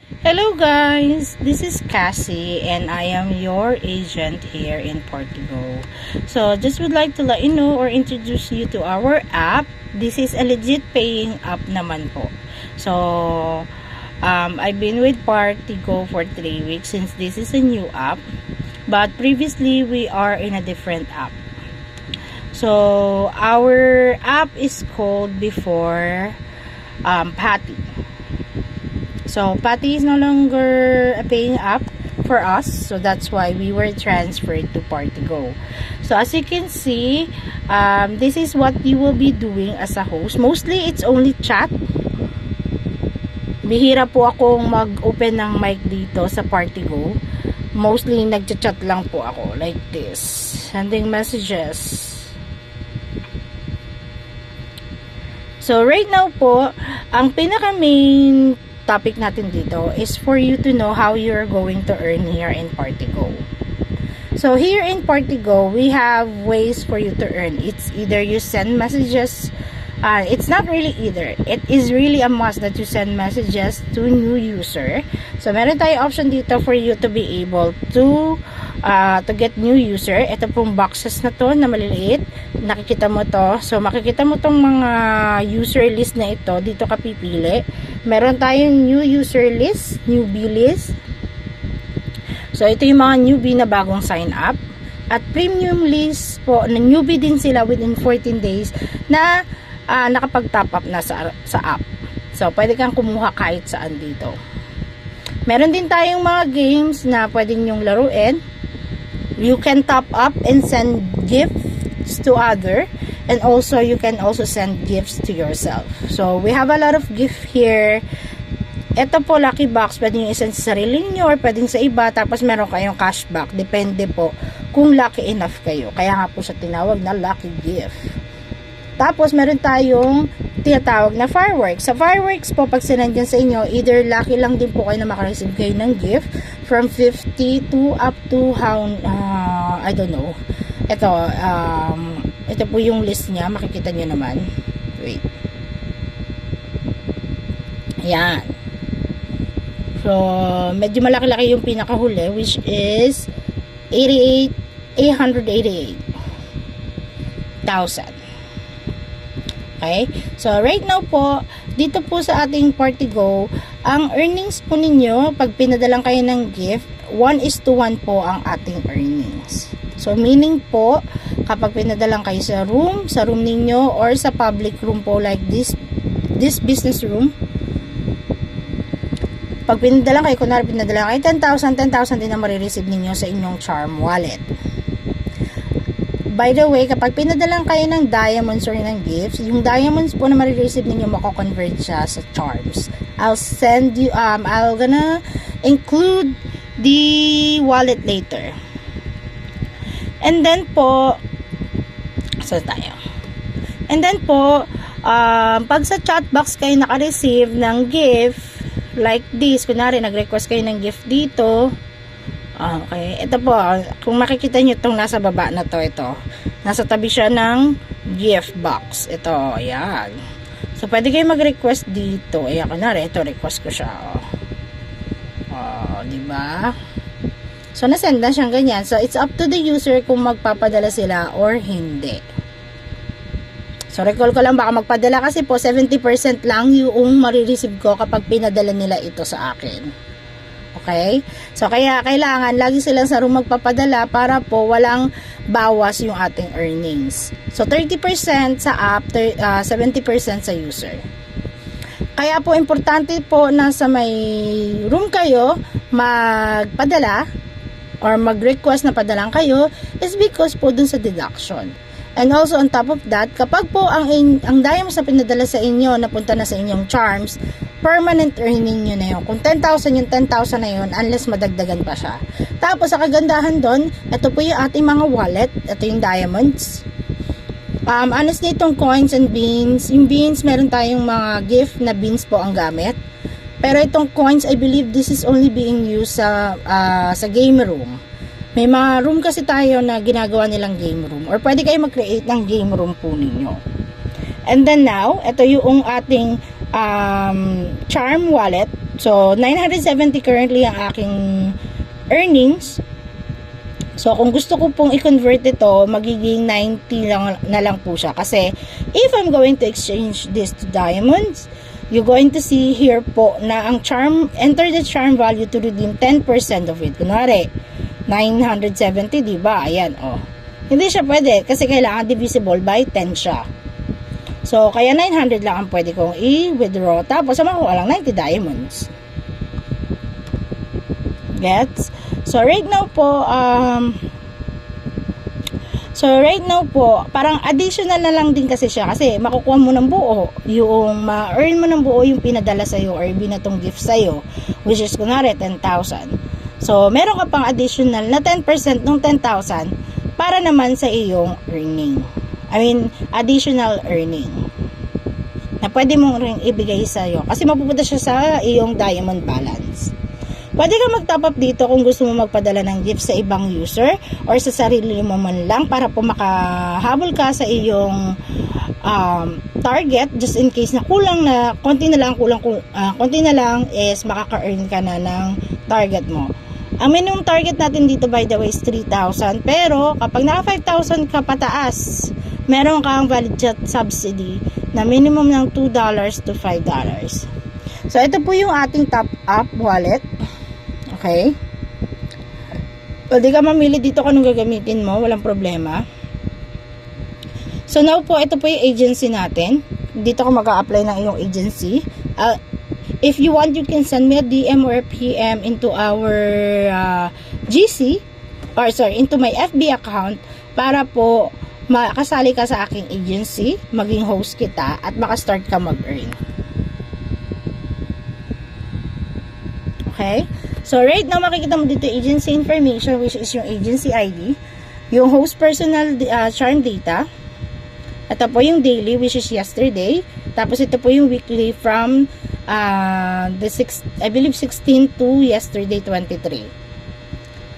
Hello guys, this is Cassie and I am your agent here in Portigo. So just would like to let you know or introduce you to our app. This is a legit paying app naman po. So I've been with Portigo for 3 weeks since this is a new app. But previously we are in a different app. So our app is called before Patty. So Patty is no longer a paying app for us, so that's why we were transferred to Portigo. So as you can see, this is what you will be doing as a host. Mostly it's only chat. Bihira po akong mag-open ng mic dito sa Portigo. Mostly nagchat-chat lang po ako like this, sending messages. So right now po, ang pinaka main topic natin dito is for you to know how you're going to earn here in Portigo. So here in Portigo, we have ways for you to earn. It's either you send messages. It's not really either. It is really a must that you send messages to new user. So meron tayong option dito for you to be able to get new user. Ito pong boxes na to na maliliit. Nakikita mo to. So makikita mo tong mga user list na ito. Dito ka pipili. Meron tayong new user list, newbie list. So ito yung mga newbie na bagong sign up. At premium list po, na newbie din sila within 14 days na nakapag-top up na sa app. So pwede kang kumuha kahit saan dito. Meron din tayong mga games na pwede nyong laruin. You can top up and send gifts to other, and also you can also send gifts to yourself. So we have a lot of gift here. Ito po, lucky box, pwede nyo isend sa sarili nyo or pwedeng sa iba, tapos meron kayong cashback. Depende po kung lucky enough kayo. Kaya nga po siya tinawag na lucky gift. Tapos meron tayong tinatawag na fireworks. Sa fireworks po, pag sinend yan sa inyo, either lucky lang din po kayo na makareceive kayo ng gift from 50 to up to I don't know. Ito po yung list niya. Makikita nyo naman. Wait. Ayan. So, medyo malaki-laki yung pinakahuli, which is 888,000. Okay? So, right now po, dito po sa ating Portigo, ang earnings po ninyo, pag pinadalang kayo ng gift, 1:1 po ang ating earnings. So, meaning po, kapag pinadalang kayo sa room ninyo, or sa public room po like this business room, pag pinadalang kayo, kunwari pinadalang kayo 10,000 din ang marireceive ninyo sa inyong charm wallet. By the way, kapag pinadalang kayo ng diamonds or ng gifts, yung diamonds po na marireceive ninyo, mako-convert siya sa charms. I'll send you, I'll gonna include the wallet later. And then po, pag sa chat box kayo naka-receive ng gift, like this, kunwari nag-request kayo ng gift dito, okay, ito po, kung makikita nyo itong nasa baba na to, ito, nasa tabi siya ng gift box, ito, ayan. So, pwede kayo mag-request dito, ayan, kunwari, ito, request ko siya, diba? So, nasend na siyang ganyan. So, it's up to the user kung magpapadala sila or hindi. So, recall ko lang, baka magpadala kasi po, 70% lang yung marireceive ko kapag pinadala nila ito sa akin. Okay? So, kaya kailangan lagi silang sa room magpapadala para po walang bawas yung ating earnings. So, 30% sa app, 70% sa user. Kaya po, importante po na sa may room kayo magpadala or mag-request na padalang kayo is because po dun sa deduction. And also on top of that, kapag po ang diamonds na pinadala sa inyo napunta na sa inyong charms, permanent earning nyo na yun. Kung 10,000 yung 10,000 na yun, unless madagdagan pa siya. Tapos sa kagandahan doon, ito po yung ating mga wallet. Ito yung diamonds. Honestly, itong coins and beans, yung beans, meron tayong mga gift na beans po ang gamit. Pero itong coins, I believe this is only being used sa game room. May mga room kasi tayo na ginagawa nilang game room. Or pwede kayo mag-create ng game room po ninyo. And then now, ito yung ating charm wallet. So, 970 currently ang aking earnings. So, kung gusto ko pong i-convert ito, magiging 90 lang, na lang po siya. Kasi, if I'm going to exchange this to diamonds, you're going to see here po na ang charm, enter the charm value to redeem 10% of it. Kunwari, 970, diba? Ayan, oh. Hindi siya pwede kasi kailangan divisible by 10 siya. So, kaya 900 lang ang pwede kong i-withdraw. Tapos, makuha lang 90 diamonds. Gets? So, right now po, parang additional na lang din kasi siya. Kasi, makukuha mo ng buo. Yung ma-earn mo ng buo yung pinadala sa'yo or binatong gift sa'yo. Which is, kunwari, 10,000. So, meron ka pang additional na 10% ng 10,000 para naman sa iyong earning. Additional earning na pwede mong rin ibigay sa'yo kasi mapupunta siya sa iyong diamond balance. Pwede ka mag-top up dito kung gusto mo magpadala ng gift sa ibang user or sa sarili mo man lang para po makahabol ka sa iyong target, just in case na kulang na, konti na lang is makaka-earn ka na ng target mo. Ang minimum target natin dito, by the way, is 3,000. Pero, kapag naka 5,000 ka pataas, meron kang valid chat subsidy na minimum ng $2 to $5. So, ito po yung ating top-up wallet. Okay? Pwede ka mamili dito kung anong gagamitin mo. Walang problema. So, now po, ito po yung agency natin. Dito ko mag-a-apply ng iyong agency. If you want, you can send me a DM or a PM into our into my FB account para po makasali ka sa aking agency, maging host kita, at makastart ka mag-earn. Okay? So, right now, makikita mo dito agency information, which is yung agency ID, yung host personal charm data, ito po yung daily, which is yesterday, tapos ito po yung weekly from I believe 16 to yesterday 23.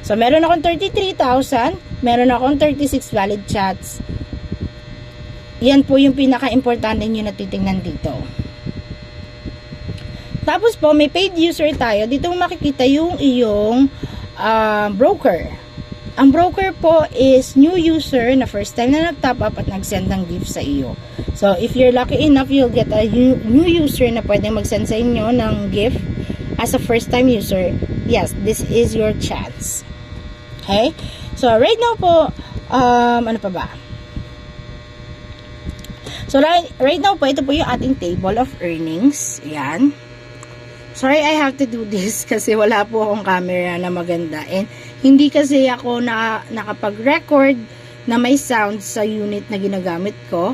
So meron akong 33,000, meron akong 36 valid chats. Yan po yung pinaka-importante nyo na titingnan dito. Tapos po may paid user tayo. Dito mo makikita yung iyong broker. Ang broker po is new user na first time na nag-top up at nag-send ng gift sa iyo. So, if you're lucky enough, you'll get a new user na pwede mag-send sa inyo ng gift as a first time user. Yes, this is your chance. Okay? So, right now po, ano pa ba? So, right now po, ito po yung ating table of earnings. Ayan. Sorry, I have to do this kasi wala po akong camera na maganda. And hindi kasi ako nakapag-record na may sound sa unit na ginagamit ko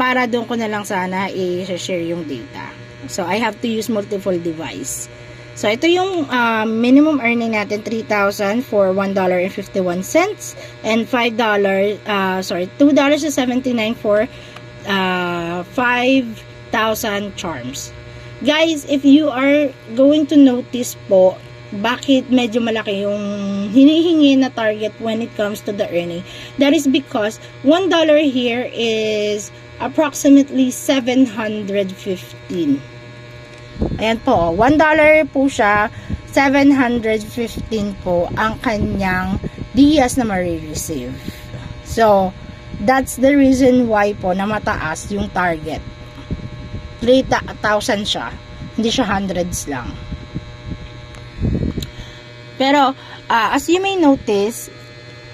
para doon ko na lang sana i-share yung data. So, I have to use multiple device. So, ito yung minimum earning natin, 3,000 for $1.51 and $2.79 for 5,000 charms. Guys, if you are going to notice po, bakit medyo malaki yung hinihingi na target when it comes to the earning, that is because $1 here is approximately 715. Ayan po, $1 po siya, 715 po ang kanyang dias na marireceive. So, that's the reason why po na mataas yung target. 3,000 siya, hindi siya hundreds lang. Pero, as you may notice,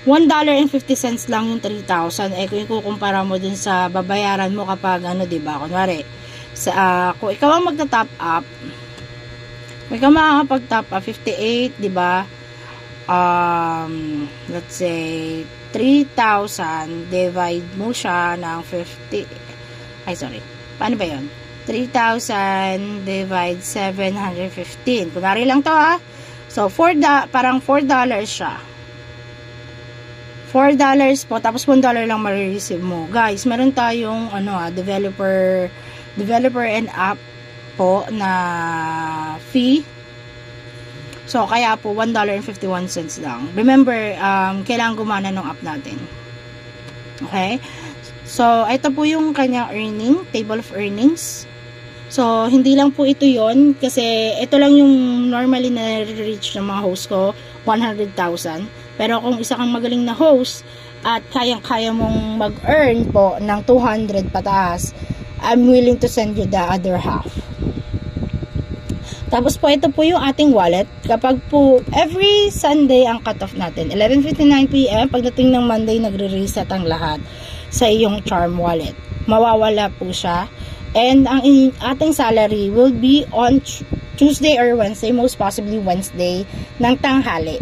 $1.50 lang yung 3,000. Eh, kung ikukumpara mo dun sa babayaran mo kapag, diba, kunwari, kung ikaw ang magta-top up, kung ikaw makakapag-top up, 58, diba, let's say, 3,000, divide mo siya ng 50, paano ba yun? 3,000 divide 715. Kunwari lang to ha. So, parang $4 siya. $4 po, tapos $1 lang marireceive mo. Guys, meron tayong developer and app po na fee. So, kaya po $1.51 lang. Remember, kailangan gumana ng app natin. Okay? So, ito po yung kanyang earning, table of earnings. So, hindi lang po ito yon kasi ito lang yung normally na reach ng mga host ko, 100,000. Pero kung isa kang magaling na host at kayang-kaya mong mag-earn po ng 200 pataas, I'm willing to send you the other half. Tapos po, ito po yung ating wallet. Kapag po, every Sunday ang cut-off natin. 11:59 PM, pagdating ng Monday, nagre-reset ang lahat sa iyong Charm wallet. Mawawala po siya. And ang ating salary will be on Tuesday or Wednesday, most possibly Wednesday, ng tanghali.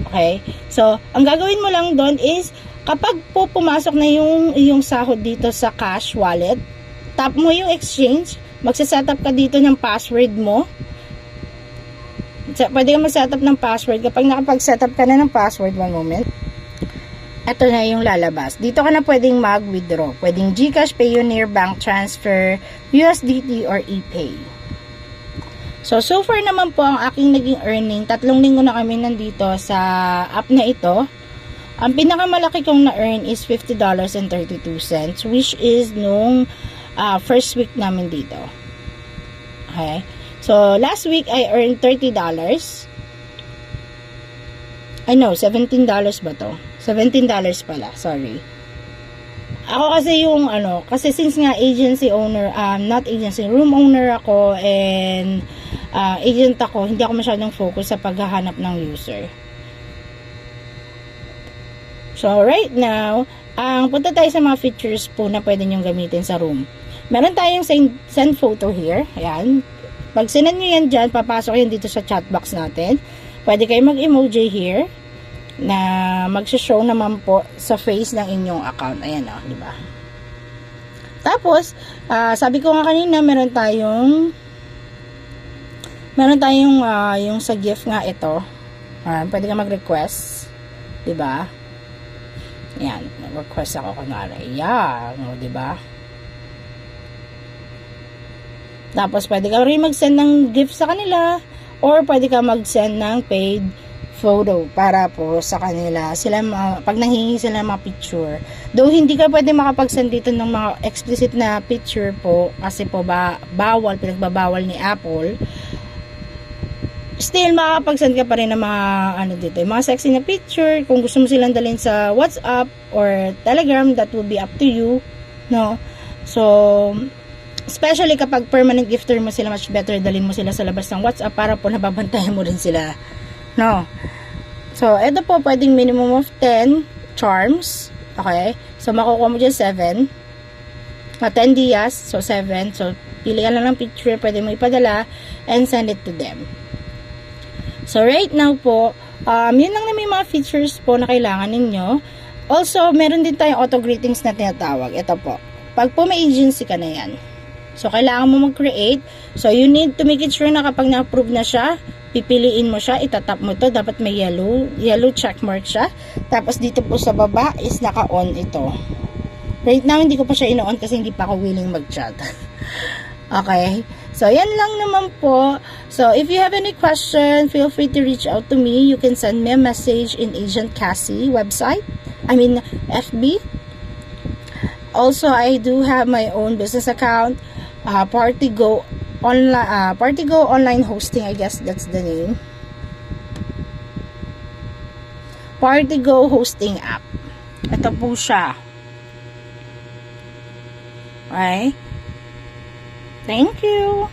Okay? So, ang gagawin mo lang doon is, kapag po pumasok na yung sahod dito sa cash wallet, tap mo yung exchange, magsasetup ka dito ng password mo. Pwede ka mag-setup ng password. Kapag nakapag-setup ka na ng password, one moment, ito na yung lalabas. Dito ka na pwedeng mag-withdraw. Pwedeng GCash, Payoneer, Bank Transfer, USDT, or ePay. So far naman po ang aking naging earning. 3 linggo na kami nandito sa app na ito. Ang pinakamalaki kong na-earn is $50.32, which is nung first week namin dito. Okay? So, last week, I earned $30. I know, $17 ba to? $17 pala, sorry. Ako kasi yung kasi since nga agency owner, not agency, room owner ako and agent ako, hindi ako masyadong focus sa paghahanap ng user. So, right now, punta tayo sa mga features po na pwede nyong gamitin sa room. Meron tayong send photo here. Ayan. Pag sinend nyo yan dyan, papasok yan dito sa chat box natin. Pwede kayo mag-emoji here na magsha-show naman po sa face ng inyong account. Ayan o, di ba? Tapos, sabi ko nga kanina, meron tayong yung sa gift nga ito. Pwede ka mag-request. Di ba? Ayan, mag-request ako kunwari. Ayan, o, di ba? Tapos, pwede ka rin mag-send ng gift sa kanila or pwede ka mag-send ng paid photo para po sa kanila. Sila, pag nanghingi sila ng mga picture. Though, hindi ka pwede makapag-send dito ng mga explicit na picture po kasi po bawal, pinagbabawal ni Apple. Still, makakapag-send ka pa rin ng mga dito, yung mga sexy na picture. Kung gusto mo silang dalhin sa WhatsApp or Telegram, that will be up to you. No? So, especially kapag permanent gifter mo sila, much better dalhin mo sila sa labas ng WhatsApp para po nababantayan mo rin sila. No? So, ito po, pwedeng minimum of 10 charms. Okay? So, makukuha mo dyan 7. 10 dias. So, 7. So, pilihan lang ng picture. Pwede mo ipadala and send it to them. So, right now po, yun lang na may mga features po na kailangan ninyo. Also, meron din tayong auto greetings na tinatawag. Ito po. Pag po may agency ka na yan. So, kailangan mo mag-create. So, you need to make it sure na kapag na-approve na siya, pipiliin mo siya, itatap mo to, dapat may yellow check mark siya. Tapos dito po sa baba is naka-on ito. Right now, hindi ko pa siya ino-on kasi hindi pa ako willing mag-chat. Okay? So, yan lang naman po. So, if you have any question, feel free to reach out to me. You can send me a message in Agent Cassie website. I mean, FB. Also, I do have my own business account. Partigo Online Hosting, I guess that's the name. Partigo Hosting App. Ito po siya. Okay? Thank you.